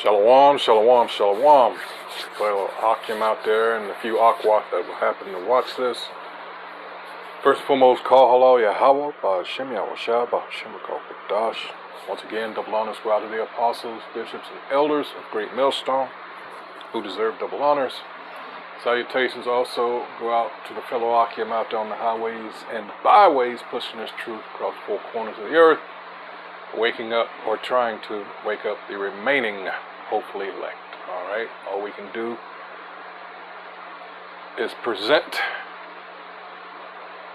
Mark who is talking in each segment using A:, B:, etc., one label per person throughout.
A: Shalom, shalom, shalom. Fellow Akim out there and a few Akwat that will happen to watch this. First and foremost, call hello Yahweh, Ba'ashem Yahushua, Ba'ashem Kodash. Once again, double honors go out to the apostles, bishops, and elders of Great Millstone who deserve double honors. Salutations also go out to the fellow Akim out there on the highways and byways pushing this truth across four corners of the earth, waking up or trying to wake up the remaining, hopefully elect. Alright, all we can do is present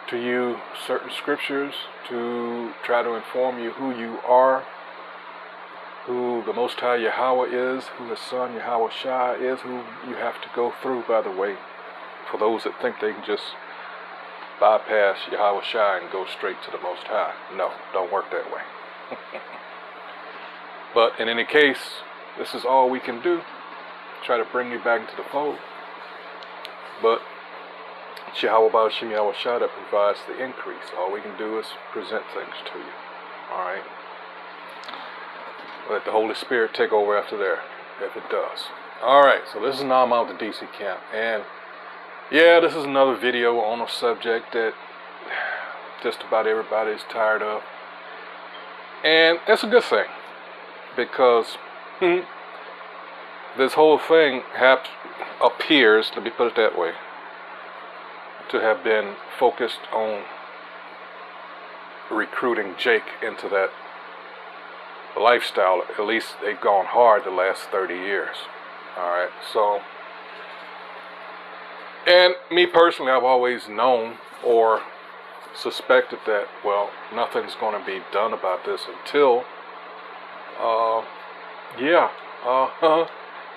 A: to you certain scriptures to try to inform you who you are, who the Most High Yahweh is, who His Son Yahweh Shai is, who you have to go through, by the way, for those that think they can just bypass Yahweh Shai and go straight to the Most High. No, don't work that way. But in any case, this is all we can do. Try to bring you back into the fold. But it's Yahweh Ba'ashem Yahweh Shai that provides the increase. All we can do is present things to you. Alright? Let the Holy Spirit take over after there, if it does. Alright, so this is now I'm out the DC camp. And yeah, this is another video on a subject that just about everybody is tired of. And that's a good thing, because this whole thing appears, let me put it that way, to have been focused on recruiting Jake into that lifestyle. At least they've gone hard the last 30 years. Alright, so, and me personally, I've always known or suspected that, well, nothing's going to be done about this until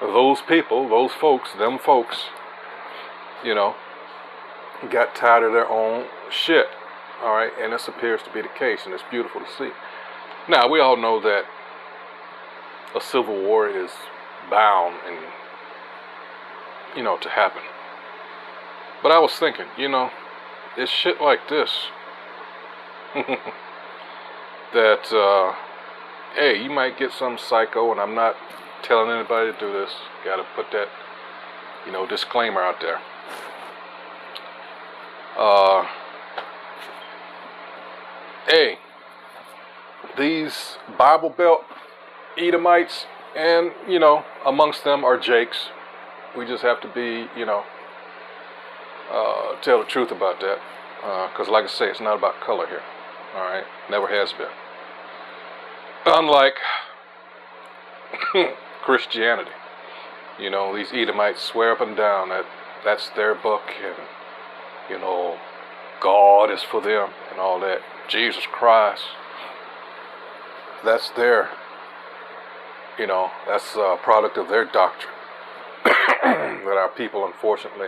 A: those people, those folks, them folks, you know, got tired of their own shit. Alright, and this appears to be the case, and it's beautiful to see. Now, we all know that a civil war is bound and, you know, to happen. But I was thinking, you know, it's shit like this that, hey, you might get some psycho, and I'm not telling anybody to do this. Gotta put that, you know, disclaimer out there. Hey, these Bible Belt Edomites, and, you know, amongst them are Jakes. We just have to be, you know, tell the truth about that. Because like I say, it's not about color here. Alright? Never has been. Unlike Christianity. You know, these Edomites swear up and down that that's their book, and, you know, God is for them and all that. Jesus Christ. That's their, you know, that's a product of their doctrine. That our people, unfortunately,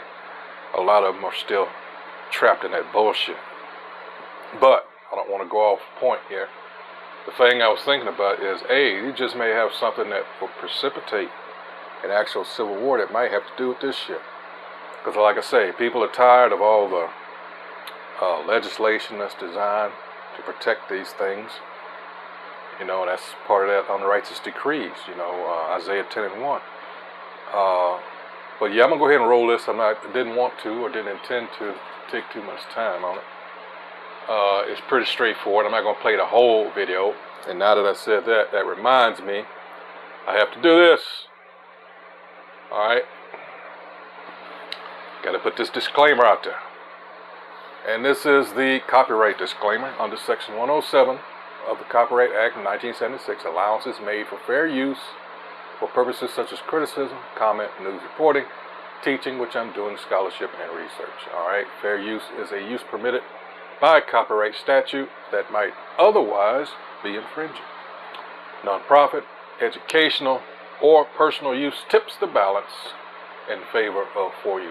A: a lot of them are still trapped in that bullshit. But I don't want to go off point here. The thing I was thinking about is, hey, you just may have something that will precipitate an actual civil war that might have to do with this shit. Because like I say, people are tired of all the legislation that's designed to protect these things. You know, that's part of that unrighteous decrees, you know, Isaiah 10 and 1. But yeah, I'm going to go ahead and roll this. I didn't want to or didn't intend to take too much time on it. It's pretty straightforward. I'm not going to play the whole video. And now that I said that, that reminds me, I have to do this. Alright? Got to put this disclaimer out there. And this is the copyright disclaimer under Section 107 of the Copyright Act of 1976. Allowance is made for fair use for purposes such as criticism, comment, news reporting, teaching, which I'm doing, scholarship, and research. Alright? Fair use is a use permitted by copyright statute that might otherwise be infringing. Non-profit, educational, or personal use tips the balance in favor of fair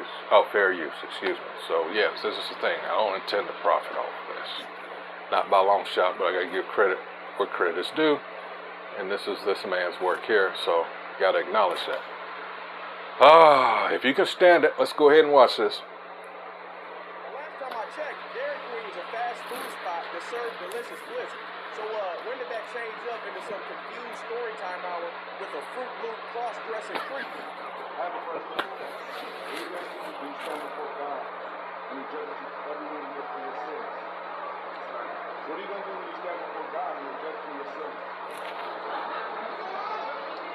A: use, excuse me. So yes, this is the thing. I don't intend to profit off of this. Not by a long shot, but I gotta give credit where credit is due. And this is this man's work here, so you gotta acknowledge that. If you can stand it, let's go ahead and watch this.
B: Last time I checked, Dairy Queen's a fast food spot that serves delicious blizzards. So when did that change up into some confused story time hour with a Fruit Loop cross-dressing creep?
C: I have a question. When you guys stand before God and He judges you everywhere you live for your sins, what are you going to do when you stand before God and you're judged for your sins?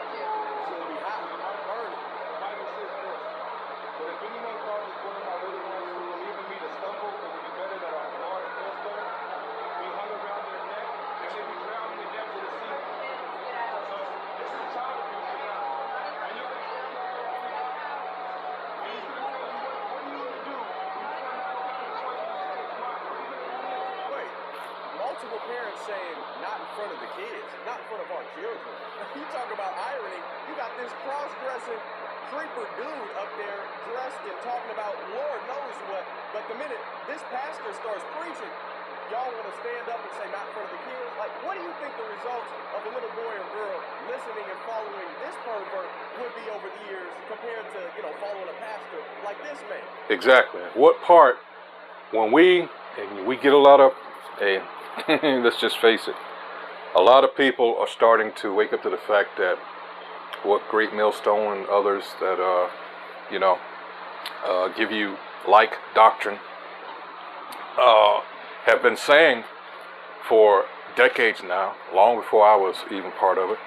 B: So it'll be hot, burning.
C: The Bible says this. But if anyone causes one of my little ones who believe in me to stumble, it would be better that a rod and millstone be hung around their neck and they be drowned in the depths of the sea. So this is child abuse now. And you're going to tell you what are you going to do when you find out about the choice you say is mine? What are you going to do?
B: Wait, multiple parents saying not in front of the kids, not in front of our children. You talk about irony. You got this cross-dressing creeper dude up there dressed and talking about Lord knows what. But the minute this pastor starts preaching, y'all want to stand up and say not in front of the kids? Like, what do you think the results of a little boy or girl listening and following this pervert would be over the years compared to, following a pastor like this man?
A: Exactly. What part, when we get a lot of, let's just face it, a lot of people are starting to wake up to the fact that what Great Millstone and others that, give you like doctrine, have been saying for decades now, long before I was even part of it.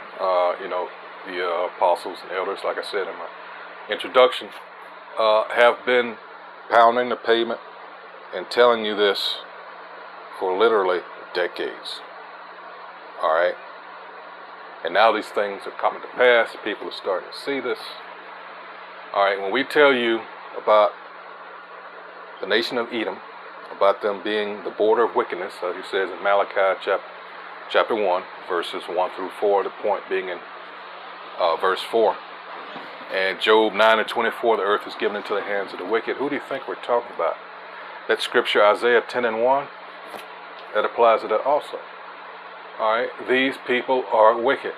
A: The apostles and elders, like I said in my introduction, have been pounding the pavement and telling you this for literally decades. All right? And now these things are coming to pass. People are starting to see this. All right, when we tell you about the nation of Edom, about them being the border of wickedness, as he says in Malachi chapter 1, verses 1 through 4, the point being in verse 4. And Job 9 and 24, the earth is given into the hands of the wicked. Who do you think we're talking about? That scripture, Isaiah 10 and 1, that applies to that also. All right, these people are wicked.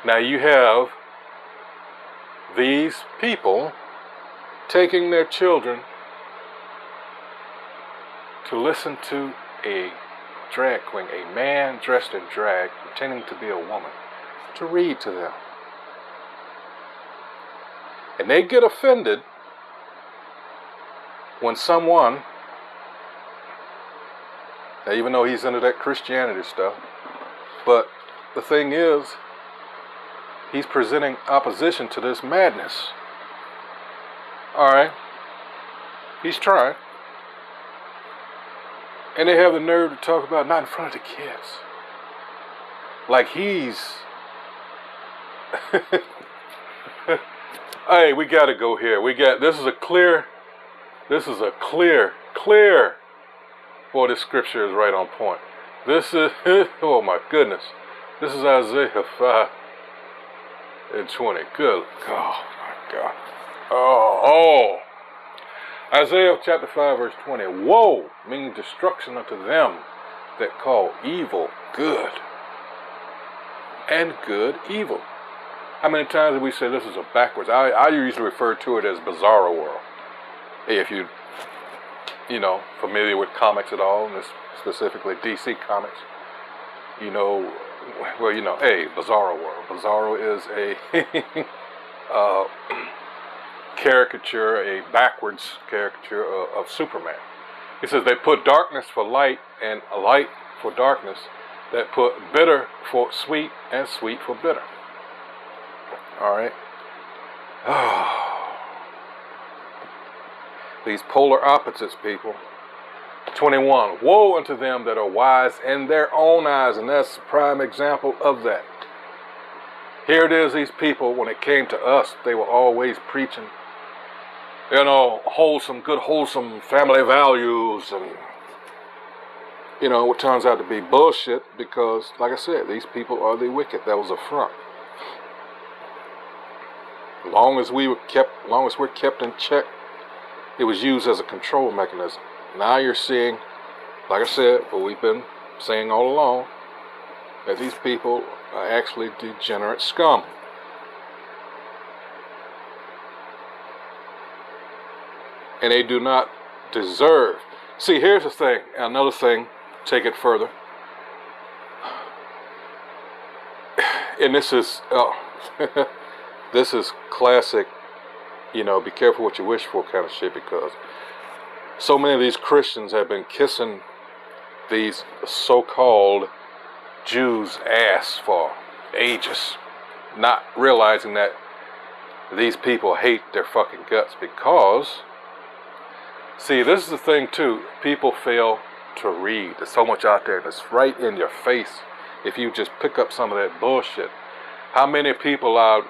A: Now you have these people taking their children to listen to a drag queen, a man dressed in drag, pretending to be a woman, to read to them. And they get offended when someone, now even though he's into that Christianity stuff, but the thing is, he's presenting opposition to this madness. All right, he's trying. And they have the nerve to talk about not in front of the kids. Like he's... Hey, we got to go here. This is a clear... Boy, this scripture is right on point. This is... Oh my goodness. This is Isaiah 5 and 20. Good. Oh my God. Oh. Isaiah chapter 5 verse 20. Woe means destruction unto them that call evil good and good evil. How many times do we say this is a backwards? I usually refer to it as Bizarro World. If you familiar with comics at all, and this specifically DC Comics, Bizarro World. Bizarro is a caricature, a backwards caricature of Superman. He says they put darkness for light and a light for darkness, that put bitter for sweet and sweet for bitter. All right. These polar opposites, people. 21. Woe unto them that are wise in their own eyes, and that's a prime example of that. Here it is, these people, when it came to us, they were always preaching, good, wholesome family values, and, what turns out to be bullshit because, like I said, these people are the wicked. That was a front. As long as we're kept in check, it was used as a control mechanism. Now you're seeing, like I said, what we've been saying all along, that these people are actually degenerate scum. And they do not deserve. See, here's the thing, another thing, take it further. And this is, this is classic, you know, be careful what you wish for kind of shit, because so many of these Christians have been kissing these so-called Jews' ass for ages, not realizing that these people hate their fucking guts because, see, this is the thing too, people fail to read. There's so much out there that's right in your face if you just pick up some of that bullshit. How many people I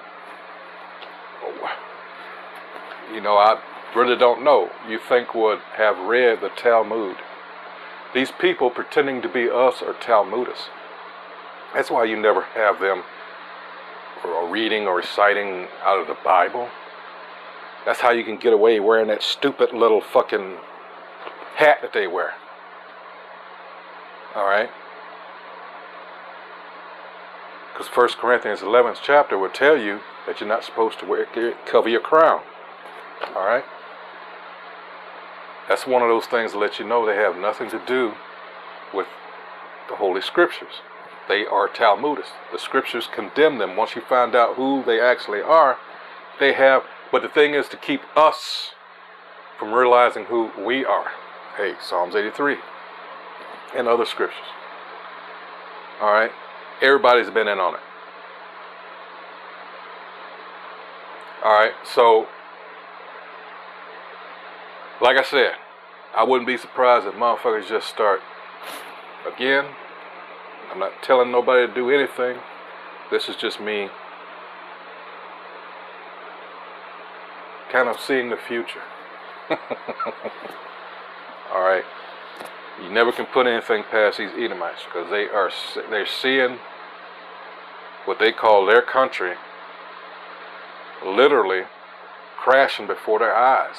A: really don't know, you think would have read the Talmud? These people pretending to be us are Talmudists. That's why you never have them or reading or reciting out of the Bible. That's how you can get away wearing that stupid little fucking hat that they wear. Alright? Because 1 Corinthians 11th chapter will tell you that you're not supposed to cover your crown. Alright? That's one of those things that let you know they have nothing to do with the Holy Scriptures. They are Talmudists. The Scriptures condemn them. Once you find out who they actually are, they have, but the thing is to keep us from realizing who we are. Hey, Psalms 83 and other scriptures. Alright? Everybody's been in on it. Alright, so like I said, I wouldn't be surprised if motherfuckers just start again. I'm not telling nobody to do anything. This is just me kind of seeing the future. Alright. You never can put anything past these Edomites, because they're seeing what they call their country literally crashing before their eyes.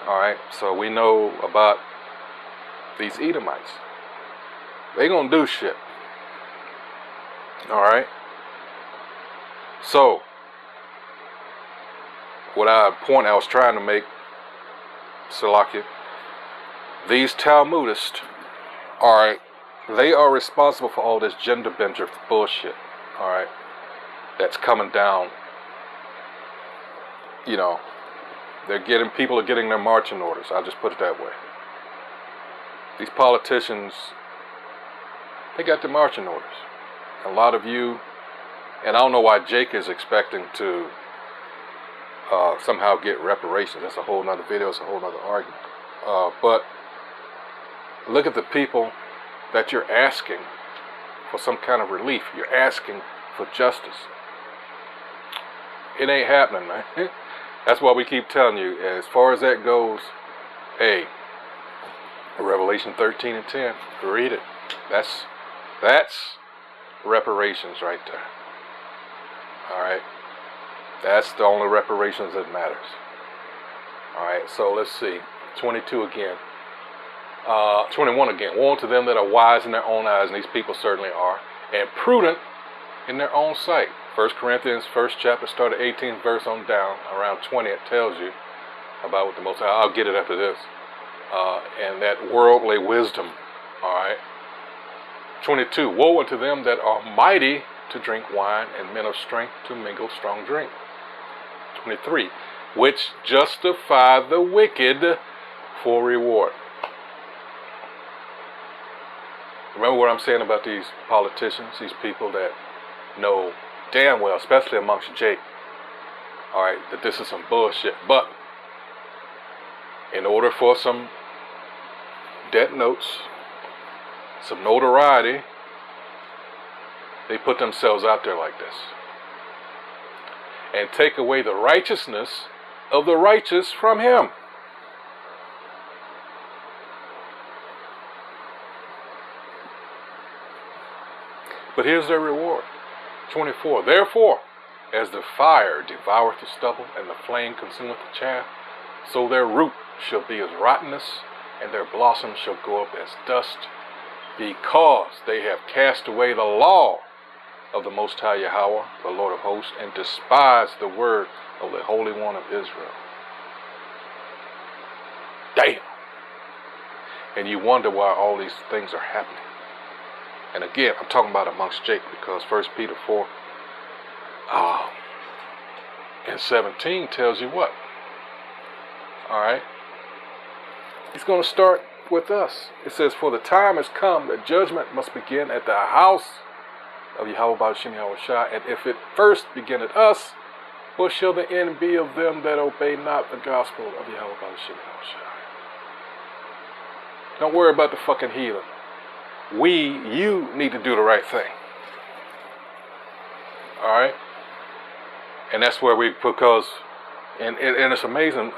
A: Alright, so we know about these Edomites. They gonna do shit. Alright? So, point I was trying to make, Salakia, these Talmudists, alright, they are responsible for all this gender bender bullshit, alright, that's coming down. You know, people are getting their marching orders. I'll just put it that way. These politicians, they got their marching orders. A lot of you, and I don't know why Jake is expecting to somehow get reparations. That's a whole nother video. It's a whole nother argument. But look at the people that you're asking for some kind of relief. You're asking for justice. It ain't happening, man. That's why we keep telling you, as far as that goes, hey, Revelation 13 and 10, read it. That's reparations right there. Alright? That's the only reparations that matters. Alright, so let's see. 22 again. 21 again. Woe unto them that are wise in their own eyes, and these people certainly are, and prudent in their own sight. 1 Corinthians 1st chapter, start at 18th verse on down. Around 20 it tells you about what the Most High, I'll get it after this. And that worldly wisdom. Alright. 22. Woe unto them that are mighty to drink wine, and men of strength to mingle strong drink. 23. Which justify the wicked for reward. Remember what I'm saying about these politicians, these people that know damn well, especially amongst Jake, alright, that this is some bullshit. But in order for some debt notes, some notoriety, they put themselves out there like this. And take away the righteousness of the righteous from him. But here's their reward. 24. Therefore, as the fire devoureth the stubble, and the flame consumeth the chaff, so their root shall be as rottenness, and their blossom shall go up as dust, because they have cast away the law of the Most High Yahweh, the Lord of hosts, and despised the word of the Holy One of Israel. Damn! And you wonder why all these things are happening. And again, I'm talking about amongst Jake, because 1 Peter 4 and 17 tells you what? All right. He's going to start with us. It says, for the time has come that judgment must begin at the house of Yahweh Ba'ashim Yahushua. And if it first begin at us, what shall the end be of them that obey not the gospel of Yahweh Ba'ashim Yahushua? Don't worry about the fucking heathen. You need to do the right thing. All right? And that's where because it's amazing.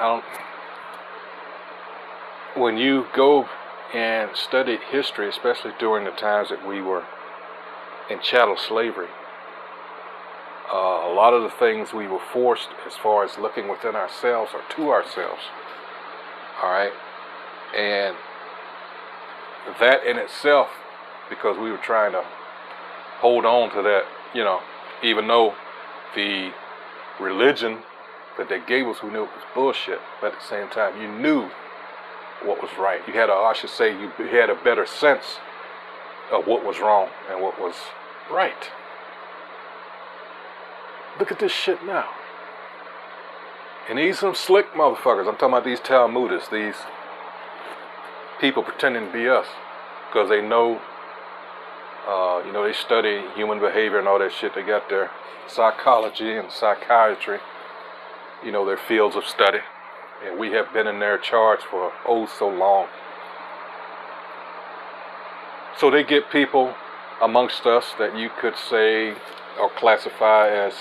A: When you go and study history, especially during the times that we were in chattel slavery, a lot of the things we were forced, as far as looking within ourselves or to ourselves, all right, and that in itself, because we were trying to hold on to that, even though the religion that they gave us, we knew it was bullshit, but at the same time, you knew what was right. You had you had a better sense of what was wrong and what was right. Look at this shit now. And these some slick motherfuckers. I'm talking about these Talmudists, these people pretending to be us, because they know, they study human behavior and all that shit. They got their psychology and psychiatry, their fields of study. And we have been in their charge for so long. So they get people amongst us that you could say or classify as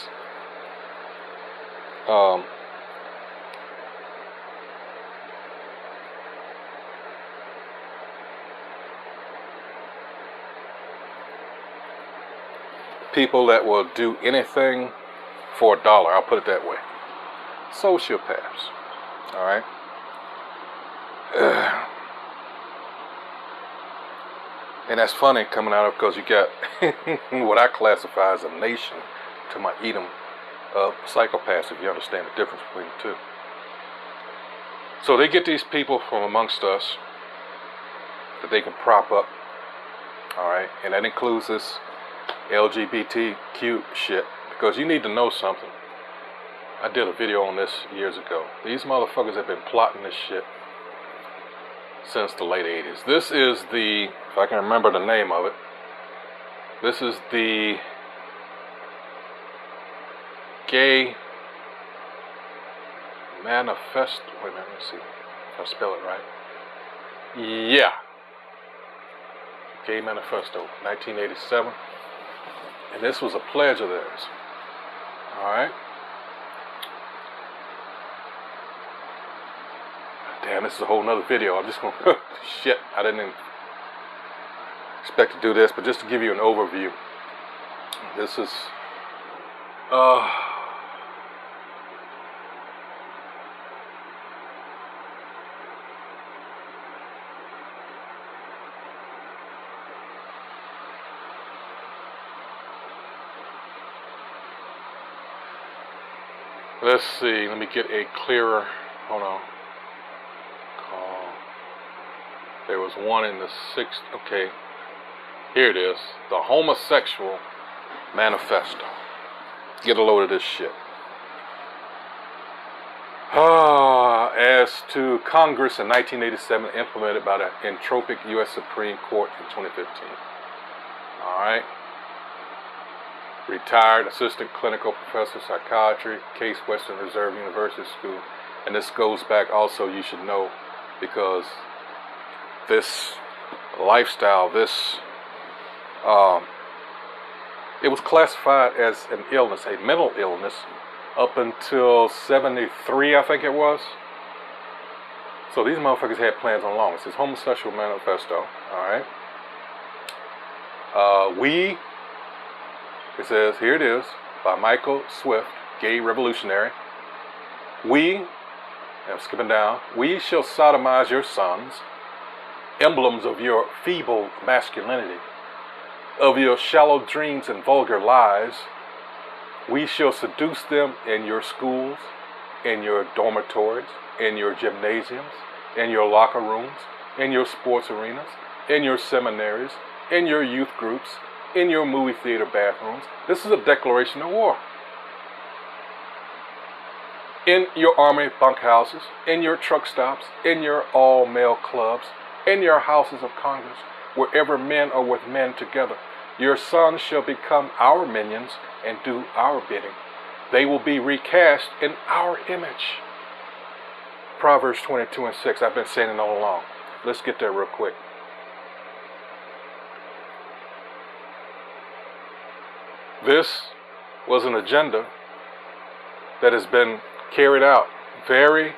A: people that will do anything for $1. I'll put it that way. Sociopaths. All right. And that's funny coming out of, because you got what I classify as a nation to my Edom of psychopaths, if you understand the difference between the two. So they get these people from amongst us that they can prop up. All right. And that includes this LGBTQ shit, because you need to know something. I did a video on this years ago. These motherfuckers have been plotting this shit since the late 80s. This is the, if I can remember the name of it, this is the Gay Manifesto. Wait a minute, let me see if I spell it right. Yeah. Gay Manifesto, 1987. And this was a pledge of theirs. Alright. Damn, this is a whole nother video. I'm just gonna shit, I didn't expect to do this, but just to give you an overview. This is let's see, let me get a clearer, hold on. There was one in the 6th, okay, here it is, the Homosexual Manifesto. Get a load of this shit. As to Congress in 1987, implemented by the entropic U.S. Supreme Court in 2015. All right. Retired assistant clinical professor of psychiatry, Case Western Reserve University School. And this goes back also, you should know, because this lifestyle, it was classified as an illness, a mental illness, up until 73, I think it was. So these motherfuckers had plans on long. It says Homosexual Manifesto, all right. It says, here it is, by Michael Swift, gay revolutionary. I'm skipping down, we shall sodomize your sons, emblems of your feeble masculinity, of your shallow dreams and vulgar lies. We shall seduce them in your schools, in your dormitories, in your gymnasiums, in your locker rooms, in your sports arenas, in your seminaries, in your youth groups, in your movie theater bathrooms. This is a declaration of war. In your army bunkhouses, in your truck stops, in your all-male clubs, in your houses of Congress, wherever men are with men together. Your sons shall become our minions and do our bidding. They will be recast in our image. Proverbs 22:6. I've been saying it all along. Let's get there real quick. This was an agenda that has been carried out very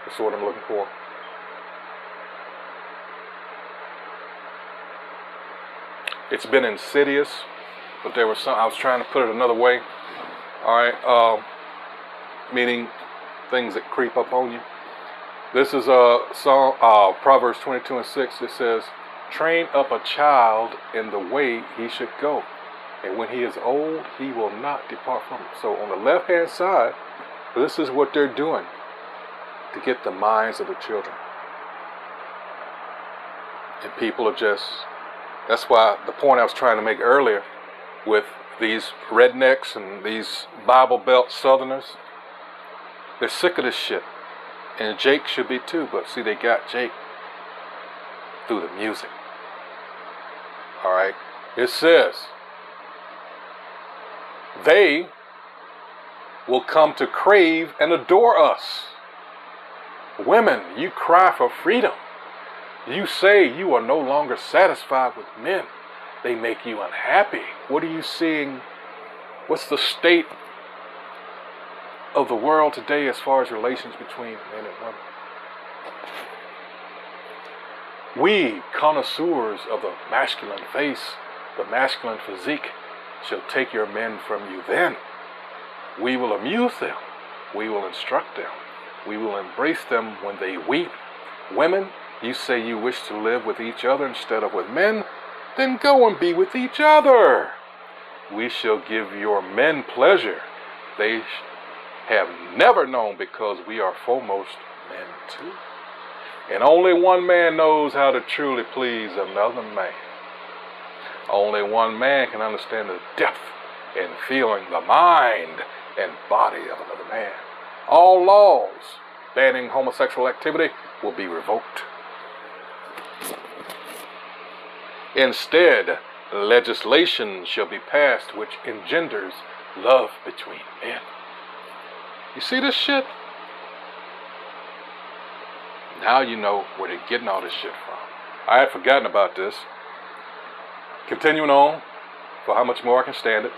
A: that's what I'm looking for. It's been insidious, but there was some, I was trying to put it another way. All right, meaning things that creep up on you. This is a song, Proverbs 22:6. It says, "Train up a child in the way he should go, and when he is old, he will not depart from it." So on the left-hand side, this is what they're doing to get the minds of the children. And people are just, that's why the point I was trying to make earlier with these rednecks and these Bible Belt Southerners, they're sick of this shit. And Jake should be too, but see, they got Jake through the music. All right, it says, they will come to crave and adore us. Women, you cry for freedom. You say you are no longer satisfied with men. They make you unhappy. What are you seeing? What's the state of the world today as far as relations between men and women? We, connoisseurs of the masculine face, the masculine physique, shall take your men from you then. We will amuse them. We will instruct them. We will embrace them when they weep. Women, you say you wish to live with each other instead of with men, then go and be with each other. We shall give your men pleasure. They have never known, because we are foremost men too. And only one man knows how to truly please another man. Only one man can understand the depth and feeling, the mind and body of another man. All laws banning homosexual activity will be revoked. Instead, legislation shall be passed which engenders love between men. You see this shit? Now you know where they're getting all this shit from. I had forgotten about this. Continuing on, for how much more I can stand it.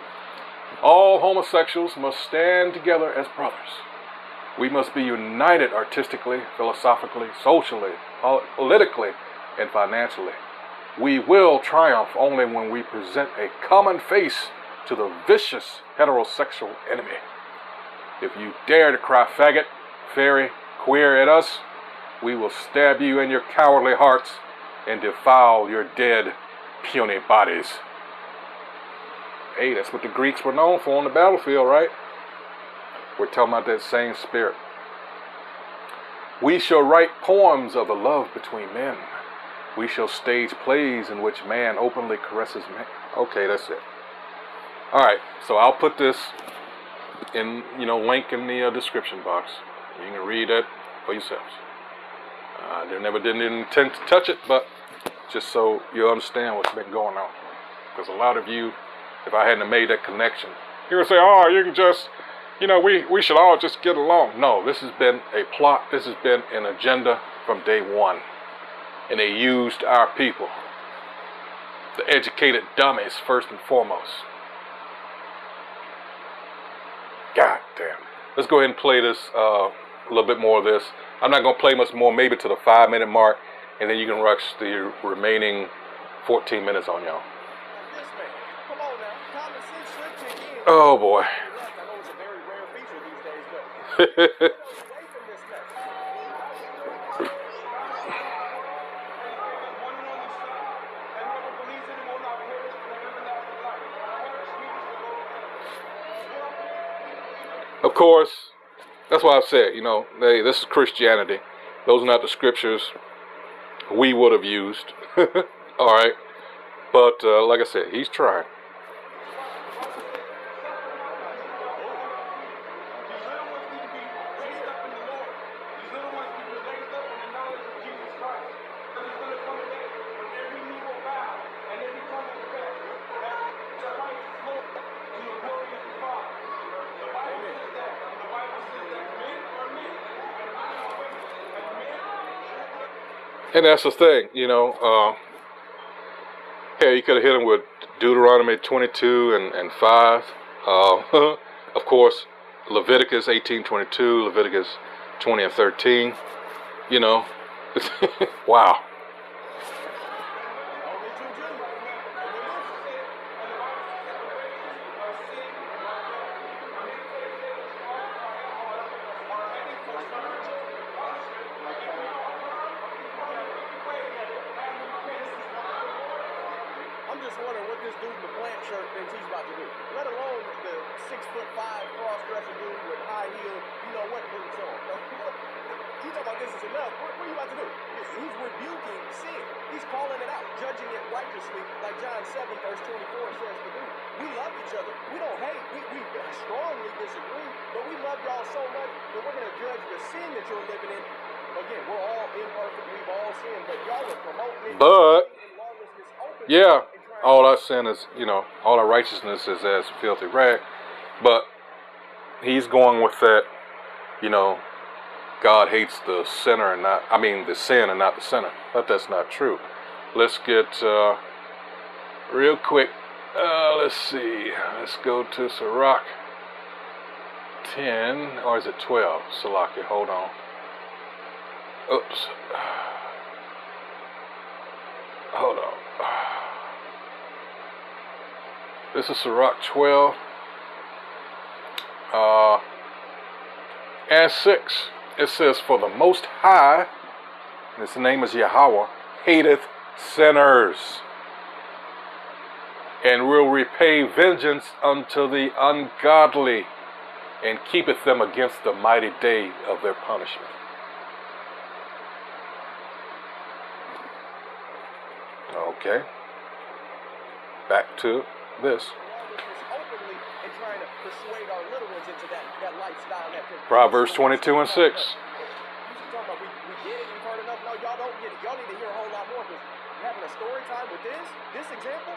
A: All homosexuals must stand together as brothers. We must be united artistically, philosophically, socially, politically, and financially. We will triumph only when we present a common face to the vicious heterosexual enemy. If you dare to cry faggot, fairy, queer at us, we will stab you in your cowardly hearts and defile your dead, puny bodies. Hey, that's what the Greeks were known for on the battlefield, right? We're talking about that same spirit. We shall write poems of the love between men. We shall stage plays in which man openly caresses man. Okay, that's it. All right, so I'll put this in, link in the description box. You can read it for yourselves. I didn't intend to touch it, but just so you understand what's been going on. Because a lot of you, if I hadn't made that connection, you're going to say, oh, you can just, we should all just get along. No, this has been a plot. This has been an agenda from day one. And they used our people, the educated dummies, first and foremost. God damn. Let's go ahead and play this, a little bit more of this. I'm not going to play much more, maybe to the 5-minute mark, and then you can rush the remaining 14 minutes on y'all.
B: Yes, man. Come on now. Common sense should kick in.
A: Oh, boy.
B: I know it's a very rare feature these days, but get away from this mess.
A: Of course, that's why I said, hey, this is Christianity. Those are not the scriptures we would have used. All right. But like I said, he's trying.
C: These little ones need to be raised up in the Lord. These little ones need to be raised up in the knowledge of Jesus Christ. Because there's going to come a day when every knee will bow and every tongue will confess that Christ is Lord to the glory of the Father. The Bible says that. The Bible says that men are men and women are women. And men.
A: And that's the thing, you know. Yeah, you could have hit him with Deuteronomy 22 and 5. Of course, Leviticus 18:22, Leviticus 20 and 13. You know, wow.
B: Only two genders. I'm just wondering what this dude in the plant shirt thinks he's about to do. Let alone the 6'5" cross-dressing dude with high heel, you know what boots on. You talk about this is enough. What are you about to do? He's rebuking sin. He's calling it out, judging it righteously, like John 7 verse 24 says to do. We love each other. We don't hate. We strongly disagree, but we love y'all so much that we're going to judge the sin that you're living in. Again, we're all imperfect. We've all sinned, but y'all are promoting it.
A: But
B: And lawlessness openly
A: yeah,
B: and trying
A: all
B: to
A: our sin is, you know, all our righteousness is as filthy rag. But he's going with that, you know, God hates the sinner and not, I mean, the sin and not the sinner. But that's not true. Let's get real quick. Let's see. Let's go to Sirach 10, or is it 12? Salaki, hold on. Oops. Hold on. This is Sirach 12 and 6. It says, for the Most High, and his name is Yahweh, hateth sinners, and will repay vengeance unto the ungodly, and keepeth them against the mighty day of their punishment. Okay. Back to this.
B: lawlessness openly and trying to persuade our little ones into that lifestyle.
A: Proverbs 22 and 6.
B: You talking about we get it, we've heard enough. No, y'all don't get it. Y'all need to hear a whole lot more because having a story time with this example.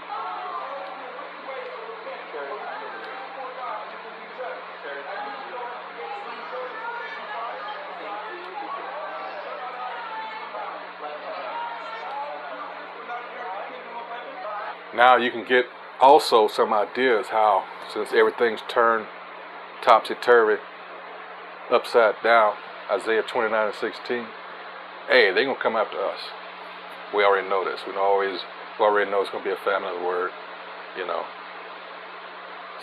A: Now you can get also some ideas how, since everything's turned topsy-turvy, upside down, Isaiah 29 and 16, hey, they're going to come after us. We already know this. We already know it's going to be a famine of the word, you know.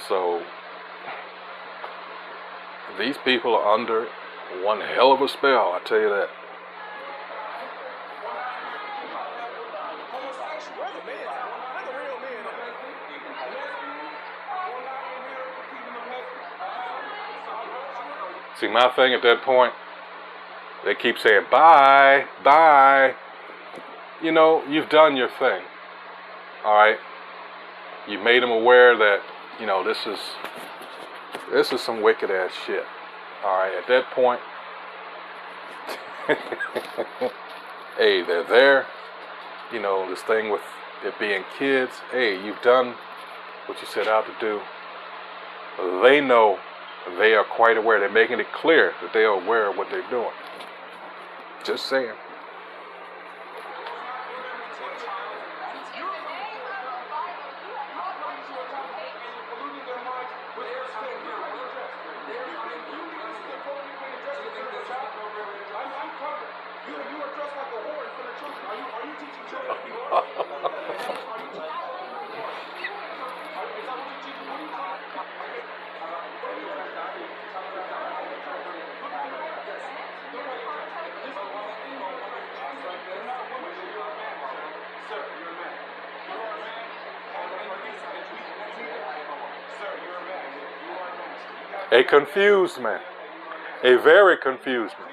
A: So, these people are under one hell of a spell, I tell you that.
B: Where's the man? Where's the real man?
A: See, my thing at that point, they keep saying, bye, bye. You know, you've done your thing. All right? You made them aware that, you know, this is some wicked ass shit. All right, at that point, hey, they're there. You know, this thing with it being kids, hey, you've done what you set out to do. They know, they are quite aware. They're making it clear that they are aware of what they're doing. Just saying. A confused man. A very confused man.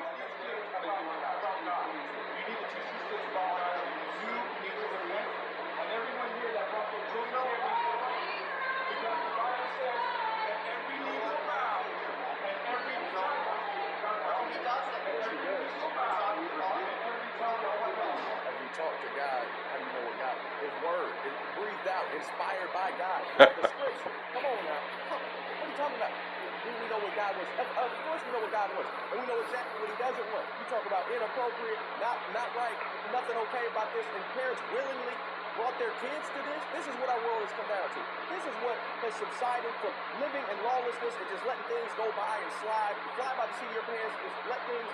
B: breathed out, inspired by God. The scripture. Come on now. What are you talking about? Do we know what God wants? Of course we know what God wants. And we know exactly what he doesn't want. You talk about inappropriate, not right, nothing okay about this, and parents willingly brought their kids to this. This is what our world has come down to. This is what has subsided from living in lawlessness and just letting things go by and fly by the seat of your pants, just let things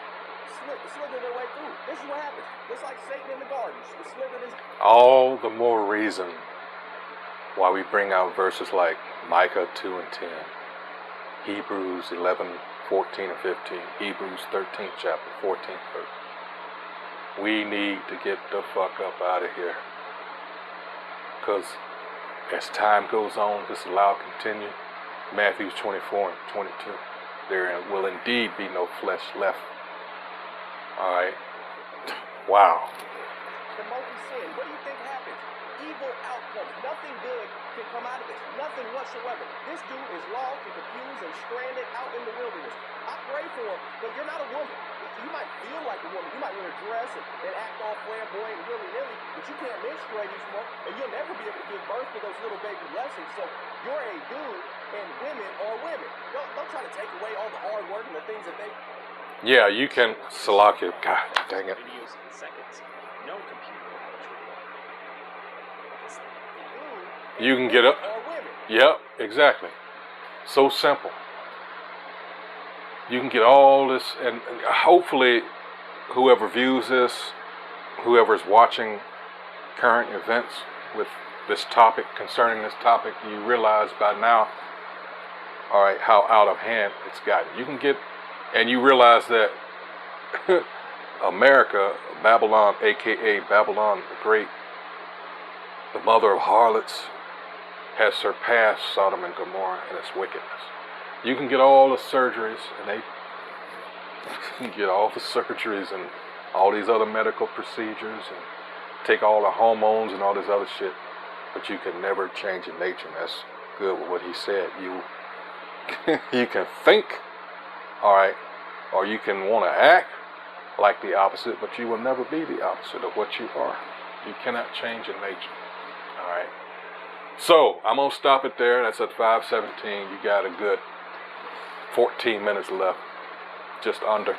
B: slither their way through. This is what happens. Just like Satan in the garden, slithered his.
A: All the more reason why we bring out verses like Micah 2 and 10, Hebrews 11, 14 and 15, Hebrews 13th chapter, 14th verse. We need to get the fuck up out of here. Because as time goes on, this will continue. Matthew 24 and 22. There will indeed be no flesh left. Alright. Wow.
B: The multi-sin. What do you think happens? Evil outcomes. Nothing good can come out of this. Nothing whatsoever. This dude is lost and confused and stranded out in the wilderness. I pray for him, but you're not a woman. You might feel like a woman. You might want to dress and act all flamboyant and willy-nilly, but you can't menstruate anymore, and you'll never be able to give birth to those little baby blessings. So you're a dude, and women are women. Don't try to take away all the hard work and the things that they...
A: Yeah, you can, Salakia, God dang it.
D: Videos in seconds. No computer knowledge required.
A: You can get up.
B: Are women.
A: Yep, exactly. So simple. You can get all this, and hopefully whoever views this, whoever is watching current events with this topic, concerning this topic, you realize by now, all right, how out of hand it's gotten. You can get, and you realize that America, Babylon, aka Babylon the Great, the mother of harlots, has surpassed Sodom and Gomorrah in its wickedness. You can get all the surgeries, and you can get all the surgeries and all these other medical procedures and take all the hormones and all this other shit, but you can never change your nature. And that's good with what he said. You can think, all right, or you can want to act like the opposite, but you will never be the opposite of what you are. You cannot change your nature. All right. So I'm gonna stop it there. That's at 5:17. You got a good 14 minutes left, just under.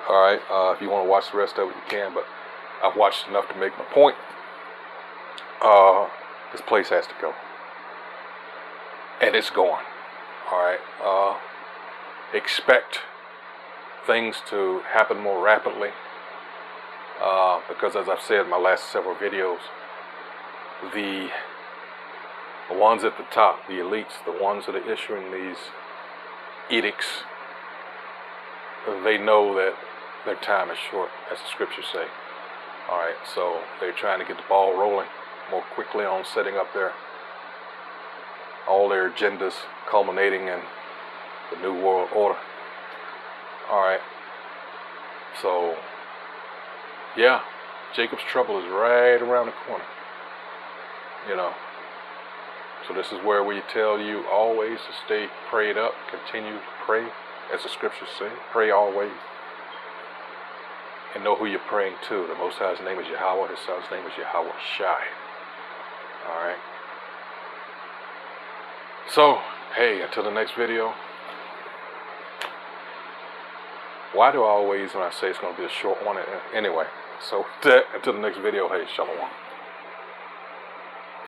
A: All right. If you want to watch the rest of it, you can. But I've watched enough to make my point. This place has to go, and it's going. All right. Expect things to happen more rapidly, because as I've said in my last several videos, the ones at the top, the elites, the ones that are issuing these edicts, they know that their time is short, as the scriptures say. All right, so they're trying to get the ball rolling more quickly on setting up all their agendas, culminating in the New World Order. All right, so yeah, Jacob's trouble is right around the corner, you know. So this is where we tell you always to stay prayed up, continue to pray, as the scriptures say. Pray always. And know who you're praying to. The Most High's name is Yahweh. His Son's name is Yahweh Shai. Alright. So, hey, until the next video. Why do I always, when I say it's going to be a short one? Anyway, so until the next video, hey, shalom.